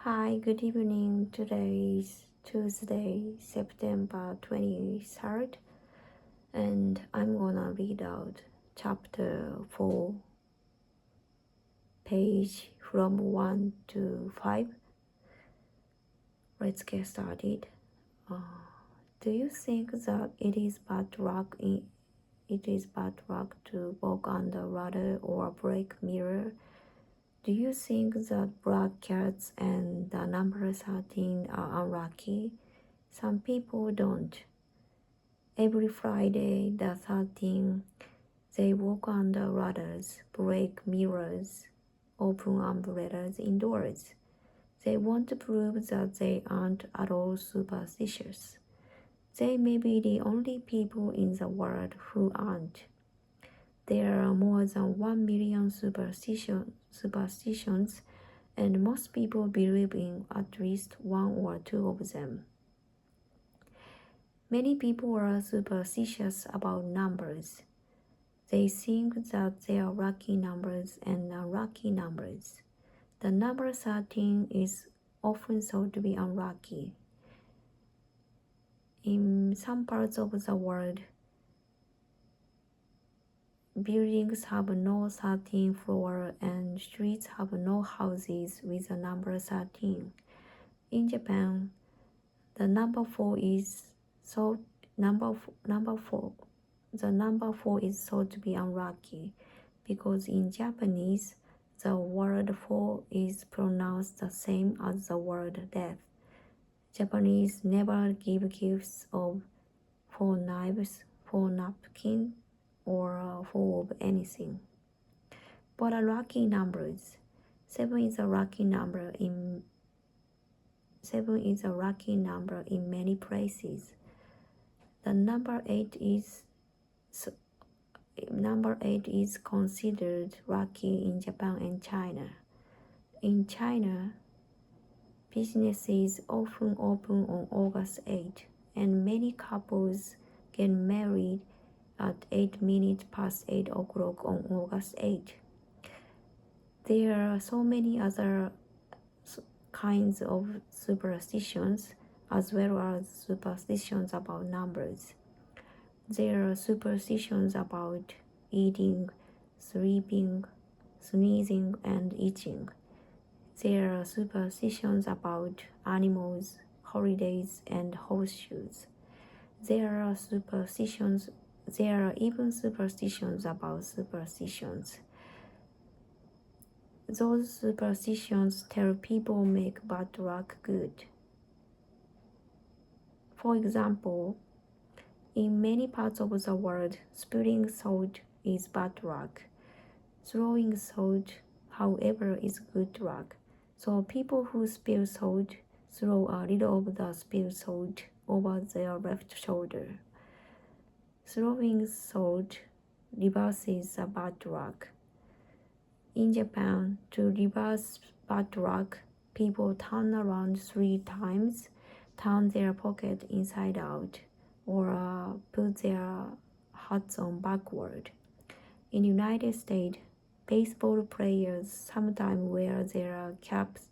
Hi, good evening. Today is Tuesday, September 23rd, and I'm gonna read out chapter 4, page from 1 to 5. Let's get started. Do you think that it is bad luck to walk on the rudder or break mirror? Do you think that black cats and the number 13 are unlucky? Some people don't. Every Friday the 13, they walk on the rudders, break mirrors, open umbrellas indoors. They want to prove that they aren't at all superstitious. They may be the only people in the world who aren't. There are more than 1 million superstitions, and most people believe in at least one or two of them. Many people are superstitious about numbers. They think that there are lucky numbers and unlucky numbers. The number 13 is often thought to be unlucky. In some parts of the world, buildings have no 13th floor and streets have no houses with the number 13. In Japan, the number 4 is thought to be unlucky because in Japanese, the word 4 is pronounced the same as the word death. Japanese never give gifts of 4 knives, 4 napkins, or 4 of anything. What are lucky numbers? 7 is a lucky number in many places. The number 8 is considered lucky in Japan and China. In China, businesses often open on August 8, and many couples get married at 8 minutes past 8 o'clock on August 8. There are so many other kinds of superstitions as well as superstitions about numbers. There are superstitions about eating, sleeping, sneezing, and itching. There are superstitions about animals, holidays, and horseshoes. There are even superstitions about superstitions. Those superstitions tell people make bad luck good. For example, in many parts of the world, spilling salt is bad luck. Throwing salt, however, is good luck. So people who spill salt throw a little of the spilled salt over their left shoulder. Throwing salt reverses the bad luck. In Japan, to reverse bad luck, people turn around 3 times, turn their pocket inside out, or put their hats on backward. In the United States, baseball players sometimes wear their caps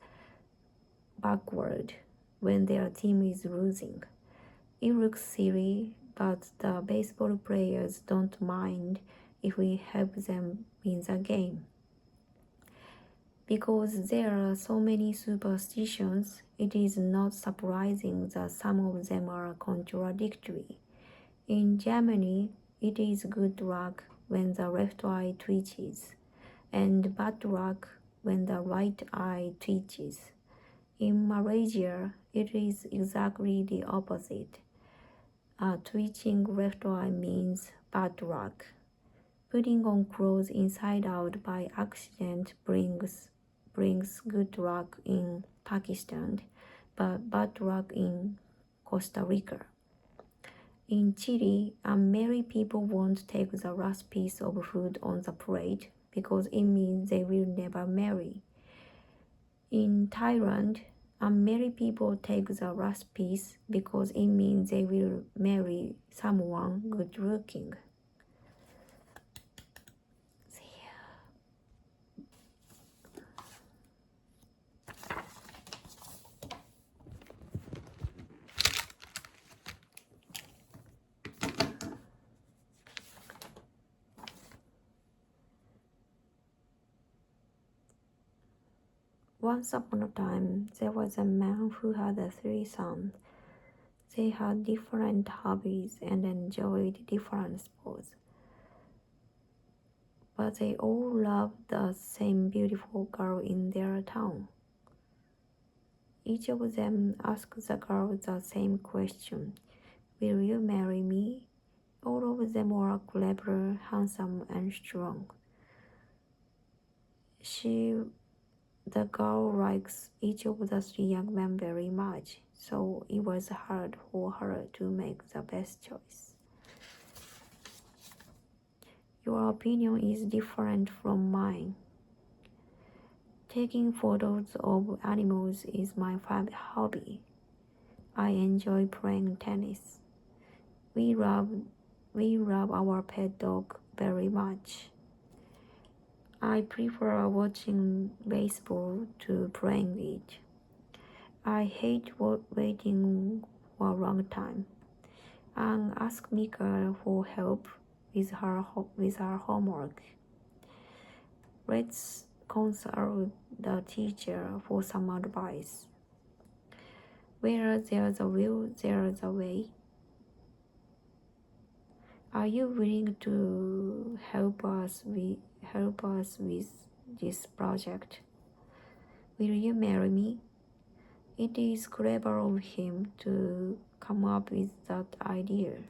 backward when their team is losing. It looks silly, but the baseball players don't mind if we help them win the game. Because there are so many superstitions, it is not surprising that some of them are contradictory. In Germany, it is good luck when the left eye twitches, and bad luck when the right eye twitches. In Malaysia, it is exactly the opposite. A twitching left eye means bad luck. Putting on clothes inside out by accident brings good luck in Pakistan, but bad luck in Costa Rica. In Chile, unmarried people won't take the last piece of food on the plate because it means they will never marry. In Thailand, unmarried people take the last piece because it means they will marry someone good looking. Once upon a time, there was a man who had 3 sons. They had different hobbies and enjoyed different sports. But they all loved the same beautiful girl in their town. Each of them asked the girl the same question: "Will you marry me?" All of them were clever, handsome, and strong. The girl likes each of the 3 young men very much, so it was hard for her to make the best choice. Your opinion is different from mine. Taking photos of animals is my favorite hobby. I enjoy playing tennis. We love our pet dog very much. I prefer watching baseball to playing it. I hate waiting for a long time. Anne asked Mika for help with her homework. Let's consult the teacher for some advice. Where there's a will, there's a way. Are you willing to help us with this project? Will you marry me? It is clever of him to come up with that idea.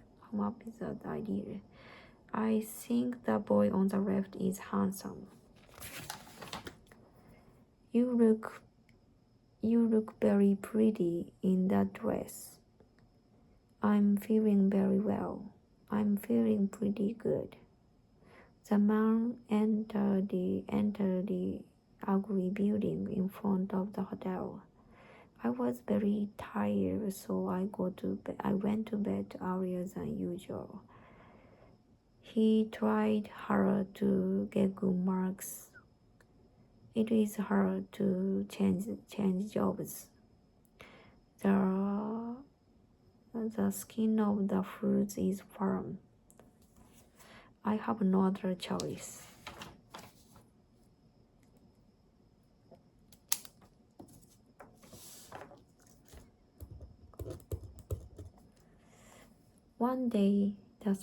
I think the boy on the left is handsome. You look very pretty in that dress. I'm feeling very well. I'm feeling pretty good. The man entered the ugly building in front of the hotel. I was very tired, so I went to bed earlier than usual. He tried hard to get good marks. It is hard to change jobs. The skin of the fruits is firm. I have no other choice. One day, the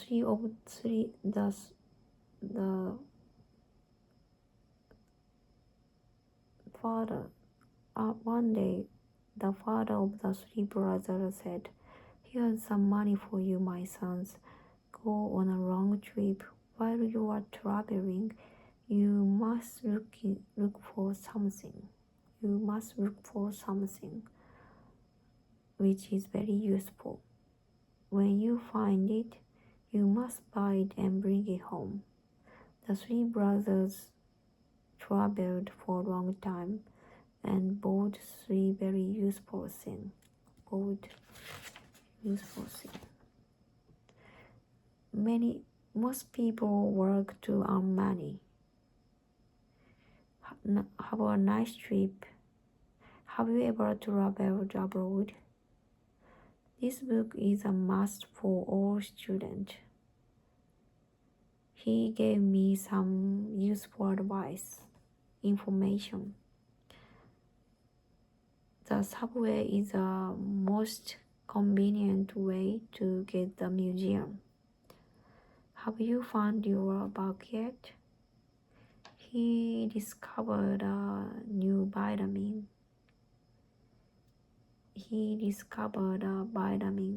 father of the 3 brothers said, "Here's some money for you, my sons. Go on a long trip. While you are traveling, you must look for something. Which is very useful. When you find it, you must buy it and bring it home." The 3 brothers traveled for a long time and bought 3 very useful things. Most people work to earn money. Have a nice trip. Have you ever traveled abroad? This book is a must for all students. He gave me some useful information. The subway is the most convenient way to get the museum. Have you found your bag yet? He discovered a new vitamin.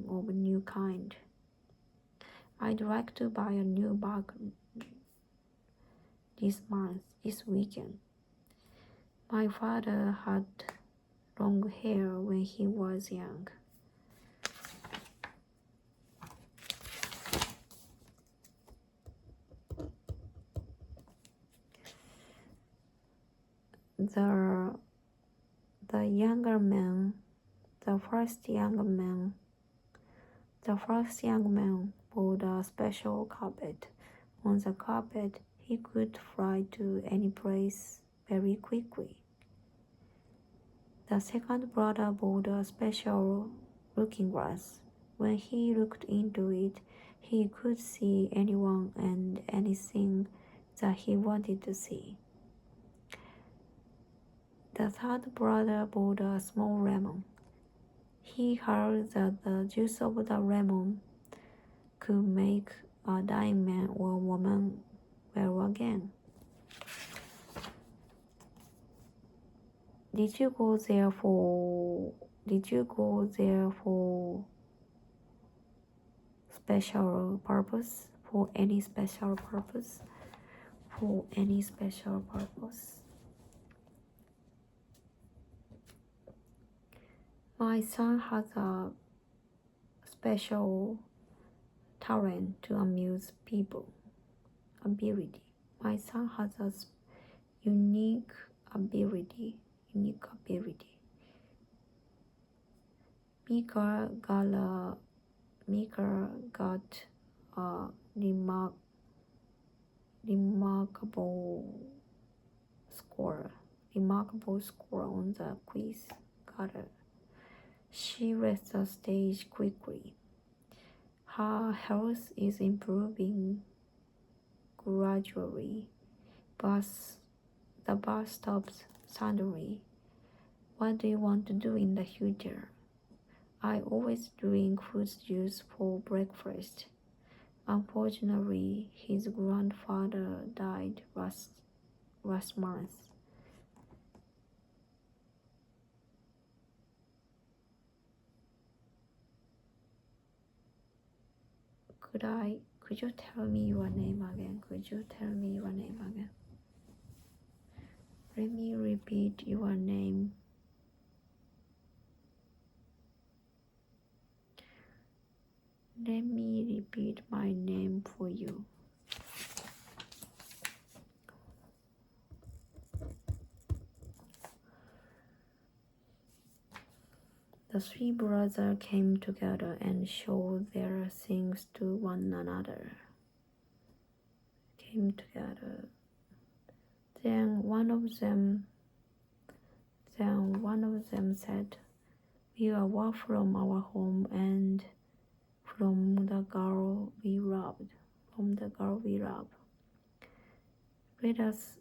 Of a new kind. I'd like to buy a new bag this weekend. My father had long hair when he was young. The first young man bought a special carpet. On the carpet, he could fly to any place very quickly. The second brother bought a special looking glass. When he looked into it, he could see anyone and anything that he wanted to see. The third brother bought a small lemon. He heard that the juice of the lemon could make a dying man or woman well again. Did you go there for special purpose? For any special purpose? For any special purpose? My son has a special talent to amuse people. Ability. My son has a unique ability. Mika got a remarkable score on the quiz. She reached the stage quickly. Her health is improving gradually, but the bus stops suddenly. What do you want to do in the future? I always drink fruit juice for breakfast. Unfortunately, his grandfather died last month. Could you tell me your name again? Let me repeat your name. Let me repeat my name for you. The three brothers came together and showed their things to one another. Then one of them said, "We are walk from our home and from the girl we loved. Let us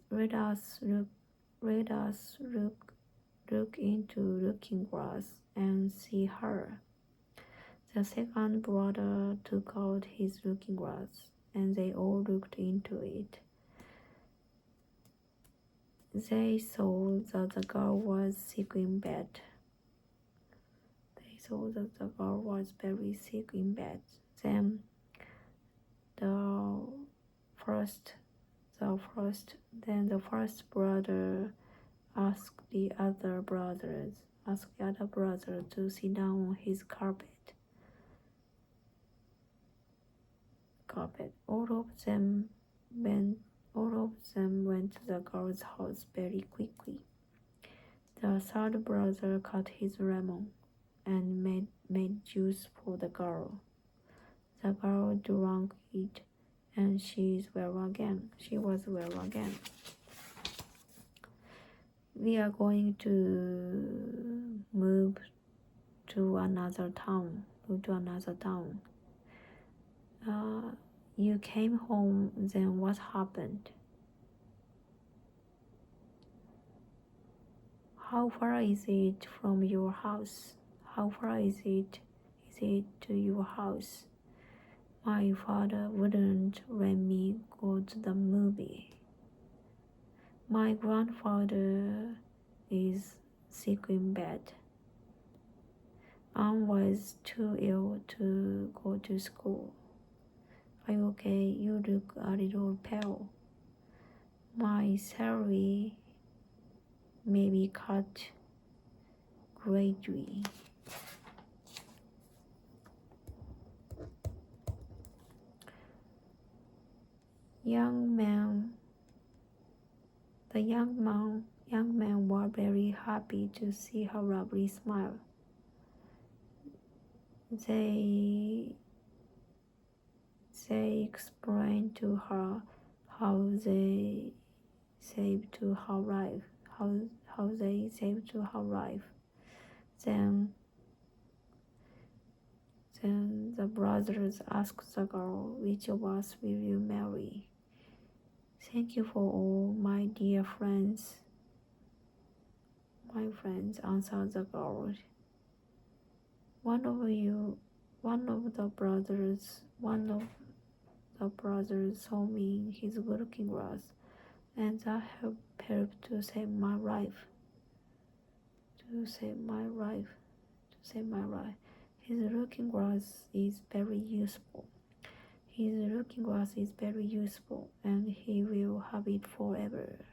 look into looking glass and see her." The second brother took out his looking glass, and they all looked into it. They saw that the girl was sick in bed. Very sick in bed. Then the first brother asked the other brother to sit down on his carpet. All of them went to the girl's house very quickly. The third brother cut his lemon and made juice for the girl. The girl drank it, and she was well again. We are going to move to another town. You came home, then what happened? How far is it from your house? How far is it to your house? My father wouldn't let me go to the movie. My grandfather is sick in bed. Anne was too ill to go to school. Are you okay? You look a little pale. My salary may be cut greatly. The young men were very happy to see her lovely smile. They explained to her how they saved to her life. Then the brothers asked the girl, "Which of us will you marry?" "Thank you for all, my dear friends. my friends, answered the girl. One of the brothers saw me in his looking glass, and that helped to save my life. His looking glass is very useful. And he will have it forever.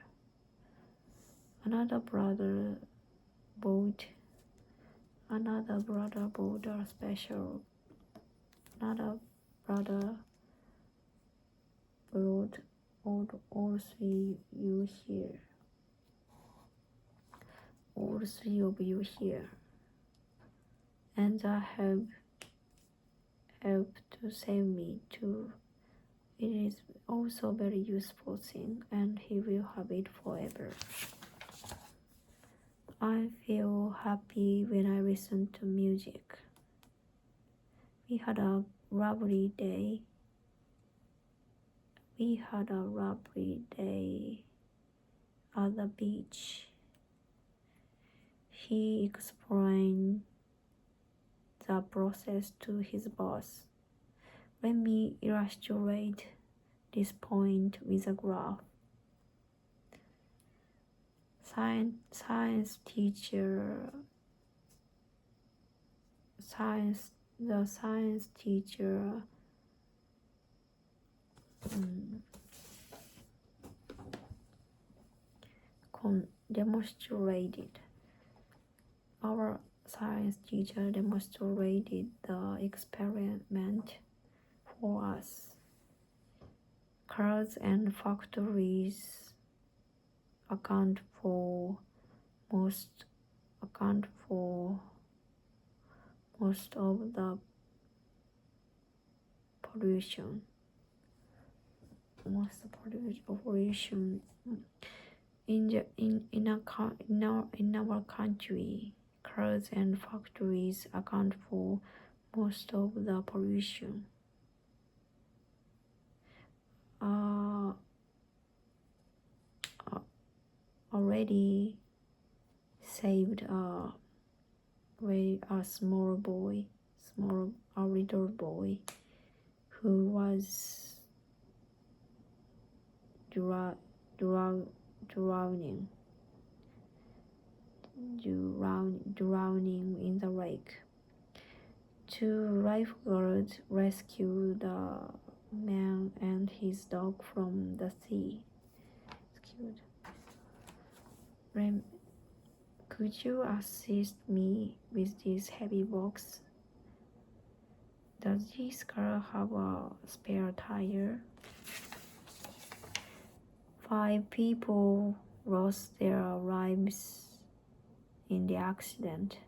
Another brother bought a special. Another brother brought all three of you here, and that helped to save me too. It is also a very useful thing, and he will have it forever. I feel happy when I listen to music. We had a lovely day. At the beach. He explained the process to his boss. Let me illustrate this point with a graph. The science teacher demonstrated. Our science teacher demonstrated the experiment for us. Cars and factories account for most of the pollution. In our country, cars and factories account for most of the pollution. Already saved a little boy who was drowning in the lake. Two lifeguards rescued the man and his dog from the sea. Could you assist me with this heavy box? Does this car have a spare tire? 5 people lost their lives in the accident.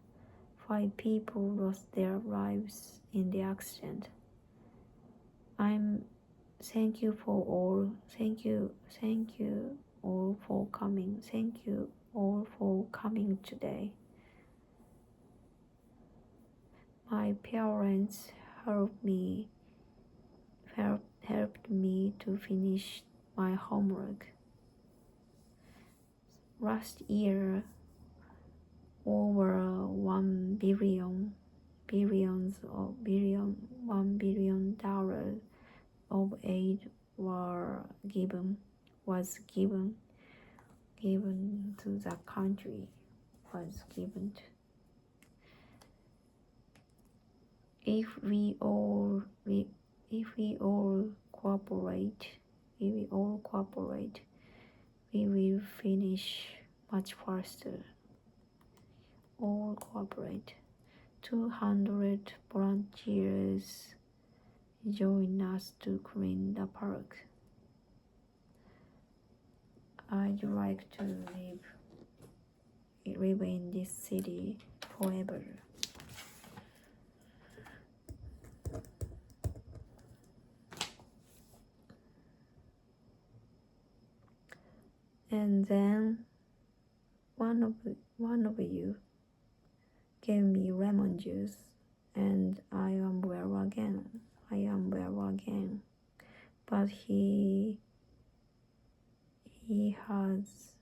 Thank you all for coming. Thank you all for coming today. My parents helped me to finish my homework. Last year, over $1 billion of aid was given to the country. If we all cooperate, we will finish much faster. All cooperate. 200 volunteers join us to clean the park. I'd like to live in this city forever. And then one of you gave me lemon juice, and I am well again. But he has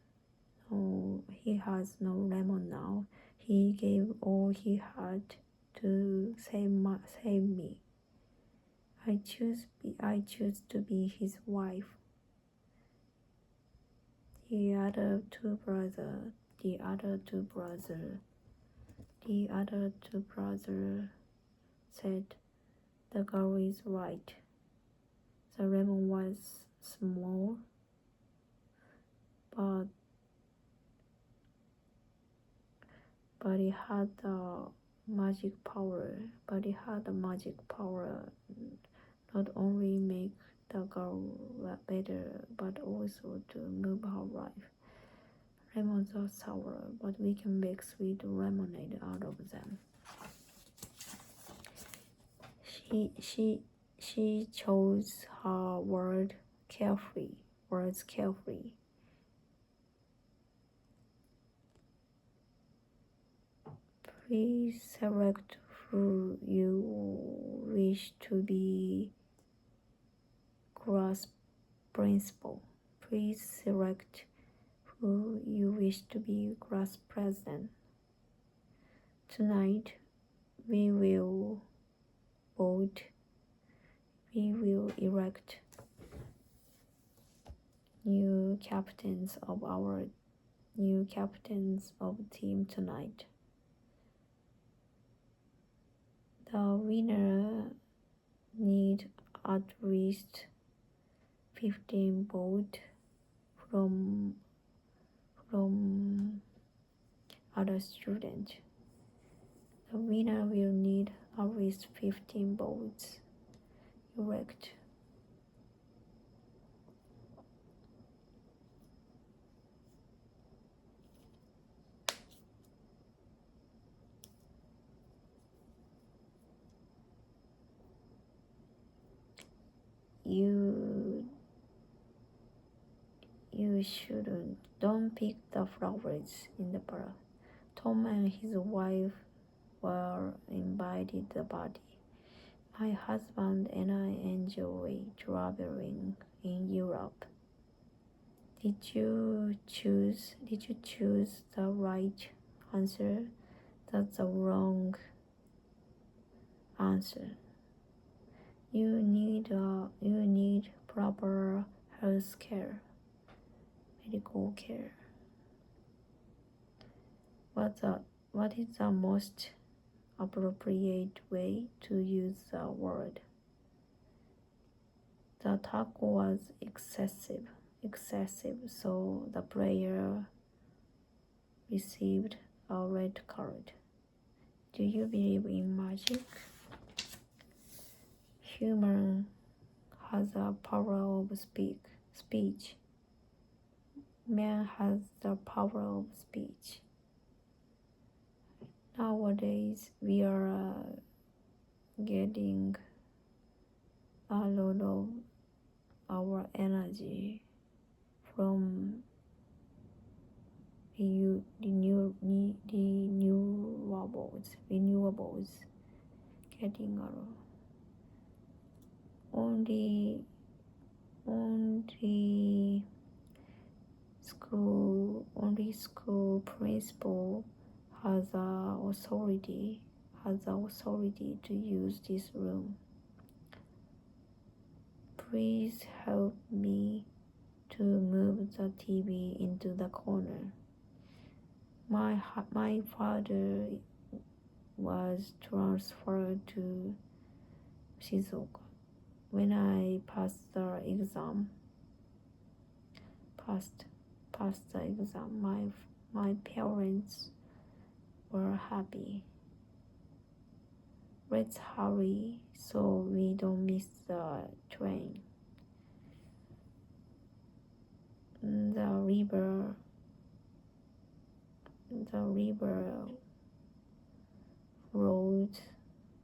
he has no lemon now. He gave all he had to save me. I choose to be his wife. The other two brothers said, "The girl is right." The lemon was small, but it had the magic power. Not only make the girl better, but also to move her life. Lemons are sour, but we can make sweet lemonade out of them. She chose her words carefully. Please select who you wish to be class principal. Please select who you wish to be class president. Tonight, we will vote. We will elect new captains of team tonight. The winner need at least 15 votes from other students. The winner will need at least 15 votes. Elect. You shouldn't. Don't pick the flowers in the park. Tom and his wife were invited to the party. My husband and I enjoy traveling in Europe. Did you choose the right answer? That's the wrong answer. You need proper health care, medical care. What is the most appropriate way to use the word? The taco was excessive, so the player received a red card. Do you believe in magic? Human has a power of speech. Man has the power of speech. Nowadays, we are getting a lot of our energy from renewables, getting only school principal has the authority to use this room. Please help me to move the TV into the corner. My father was transferred to Shizuoka when I passed the exam. My parents were happy. Let's hurry so we don't miss the train. The river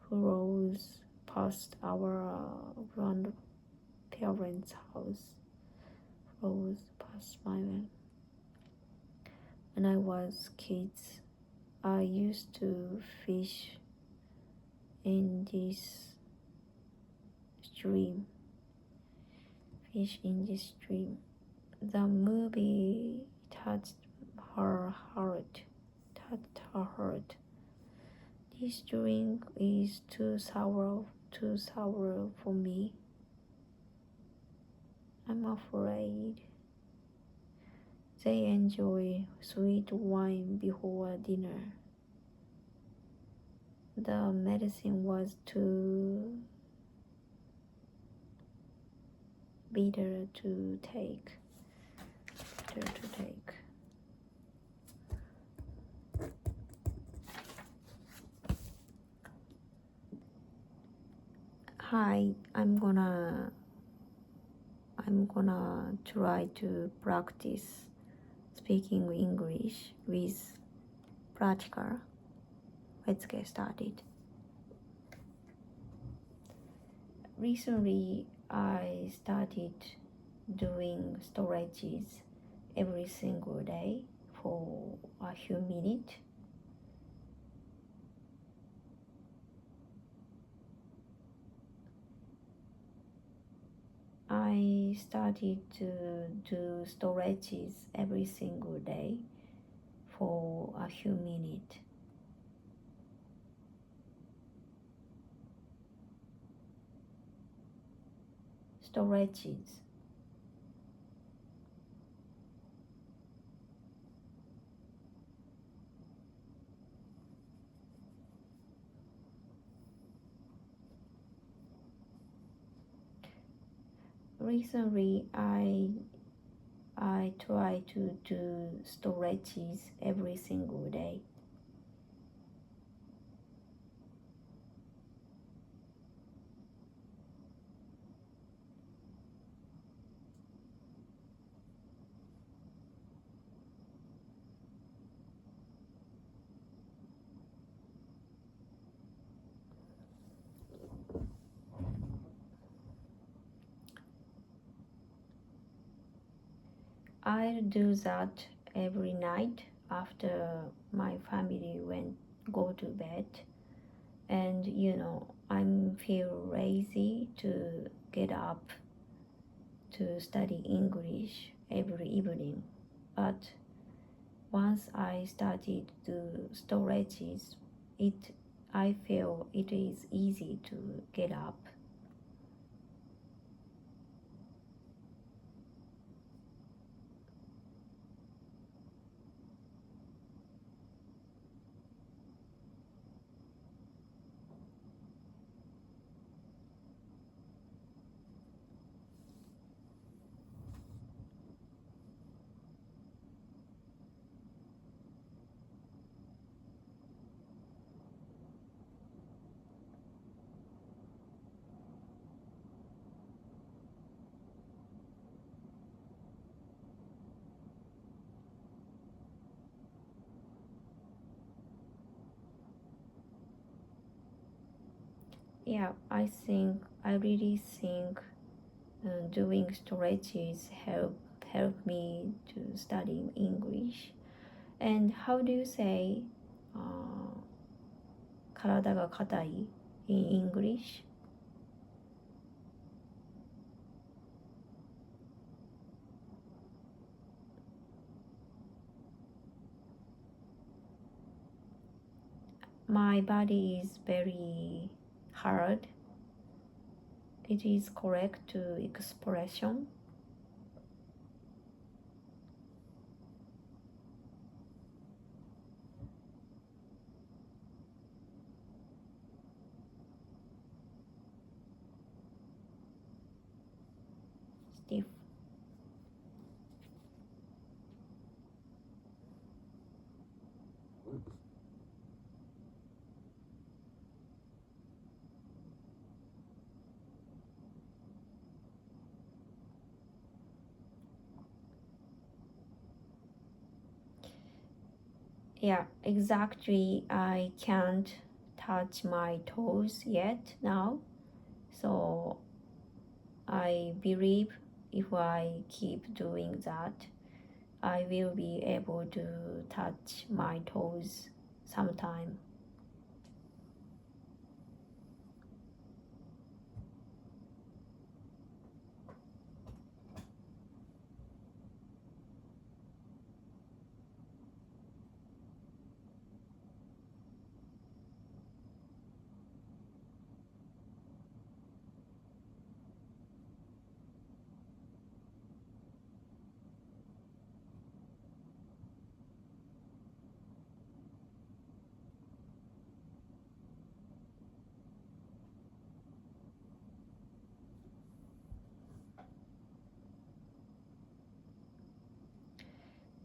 flows past our grandparents' house. Flows past mine. When I was kids, I used to fish in this stream. The movie touched her heart. Touched her heart. This drink is too sour for me. I'm afraid. They enjoy sweet wine before dinner. The medicine was too bitter to take. Hi, I'm gonna try to practice speaking English with practical. Let's get started. Recently, I started doing stretches every single day for a few minutes. I started to do stretches every single day for a few minutes. Stretches. Recently, I try to do stretches every single day. I'll do that every night after my family go to bed. And I feel lazy to get up to study English every evening. But once I started to stretches, I feel it is easy to get up. Yeah, I really think doing stretches help me to study English. And how do you say 体が硬い in English? My body is very hard. It is correct to expression. Stiff. Yeah, exactly. I can't touch my toes yet now. So I believe if I keep doing that, I will be able to touch my toes sometime.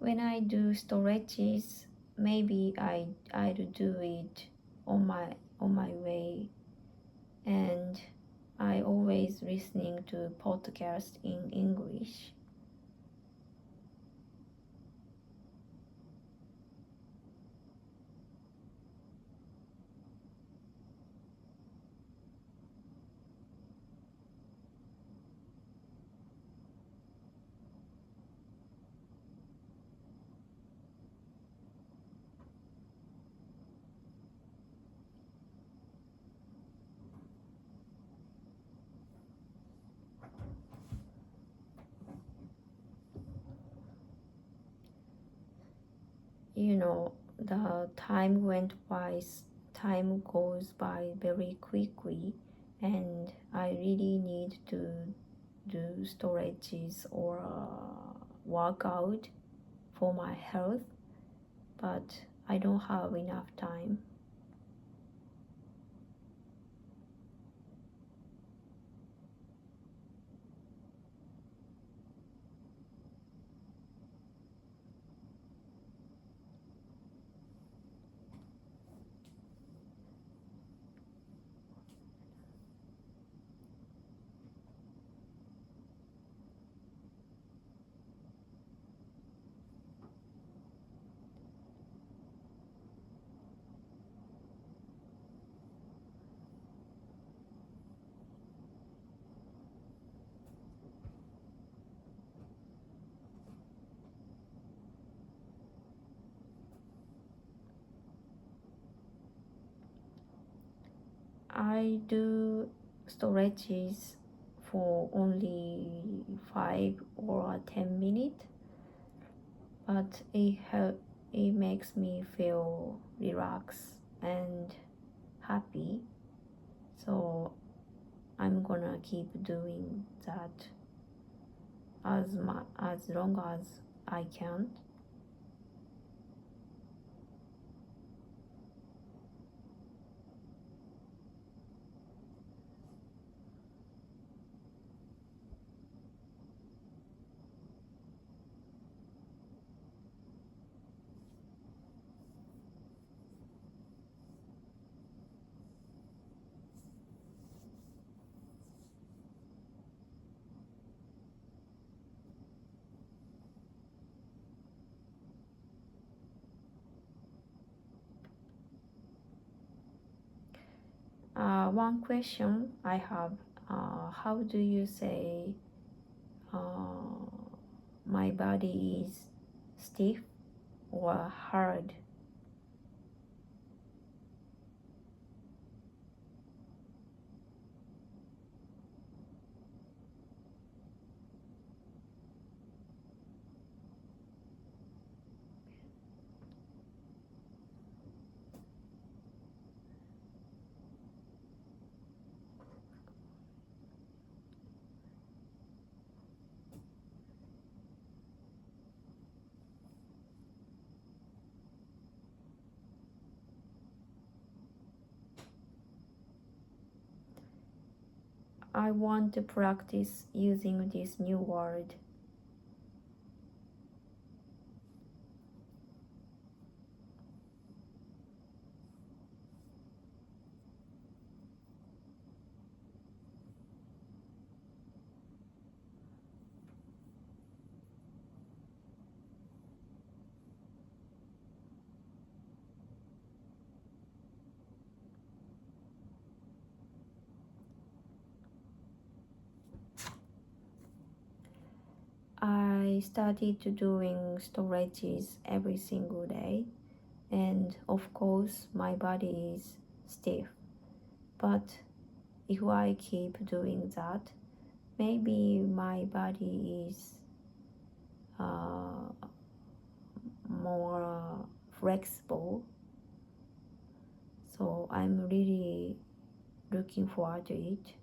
When I do storages, maybe I'd do it on my way, and I always listening to podcast in English. You know, the time goes by very quickly, and I really need to do storages or workout for my health, but I don't have enough time. I do storages for only 5 or 10 minutes, but it makes me feel relaxed and happy. So I'm gonna keep doing that as long as I can. One question I have: how do you say uh, my body is stiff or hard? I want to practice using this new word. I started to doing storages every single day, and of course my body is stiff. But if I keep doing that, maybe my body is uh, more flexible. So I'm really looking forward to it.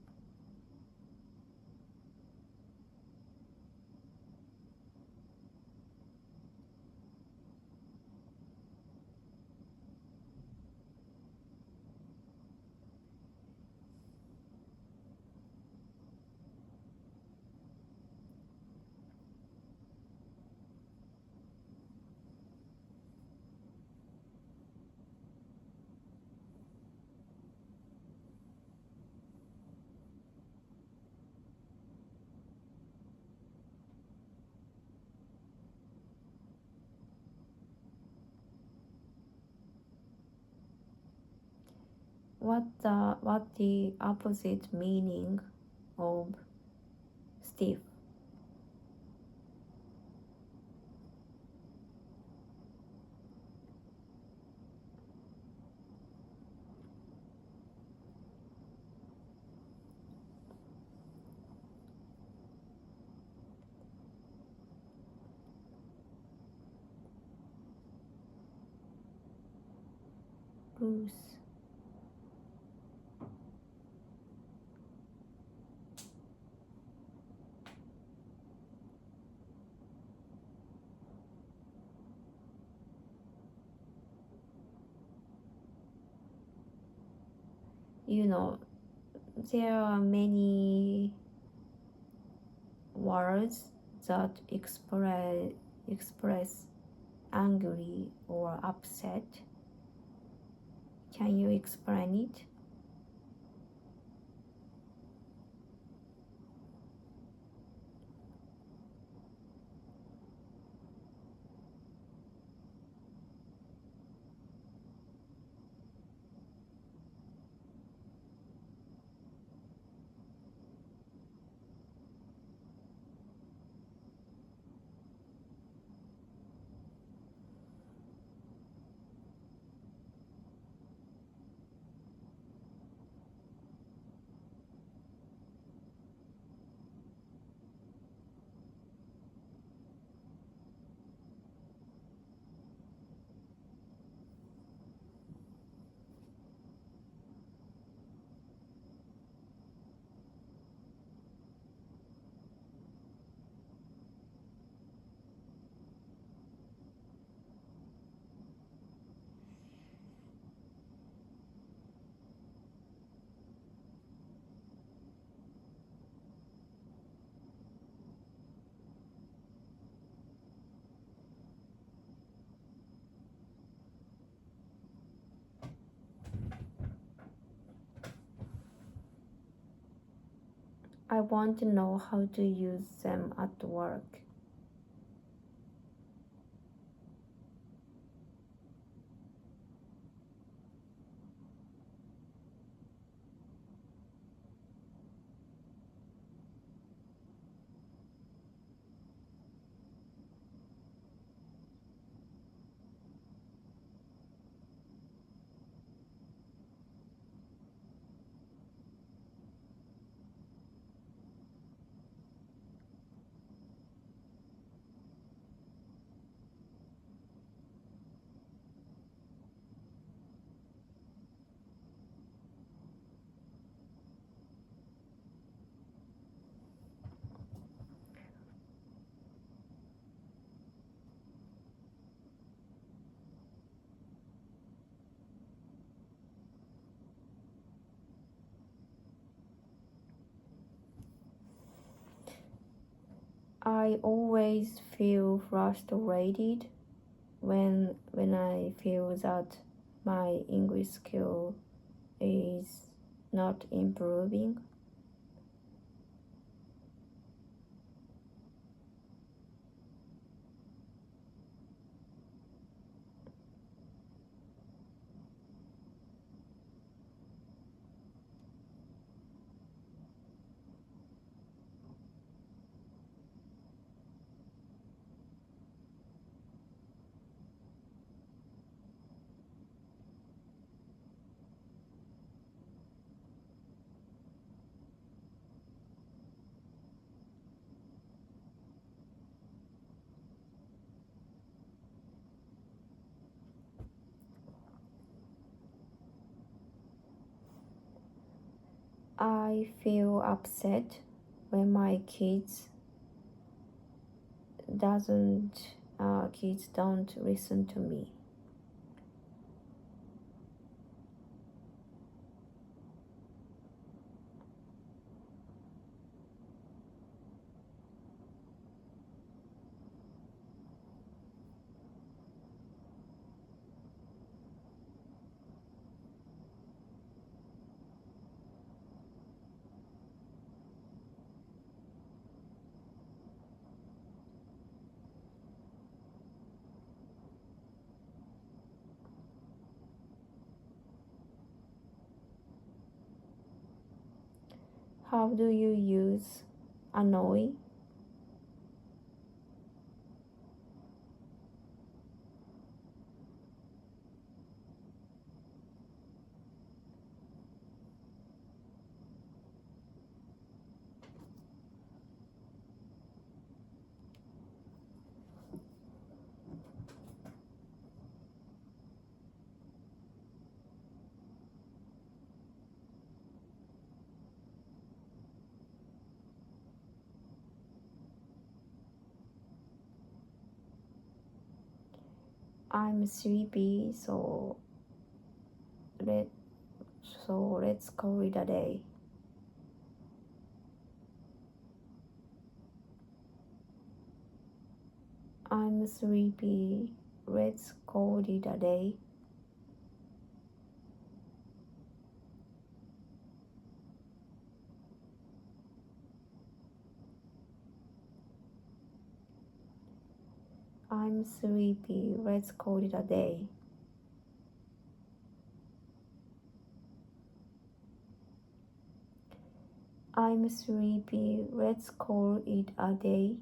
what the opposite meaning of stiff? Loose. You know, there are many words that express angry or upset. Can you explain it? I want to know how to use them at work. I always feel frustrated when I feel that my English skill is not improving. I feel upset when my doesn't kids don't listen to me. How do you use annoy? I'm sleepy, let let's call it a day. I'm sleepy. Let's call it a day. I'm sleepy. Let's call it a day. I'm sleepy. Let's call it a day.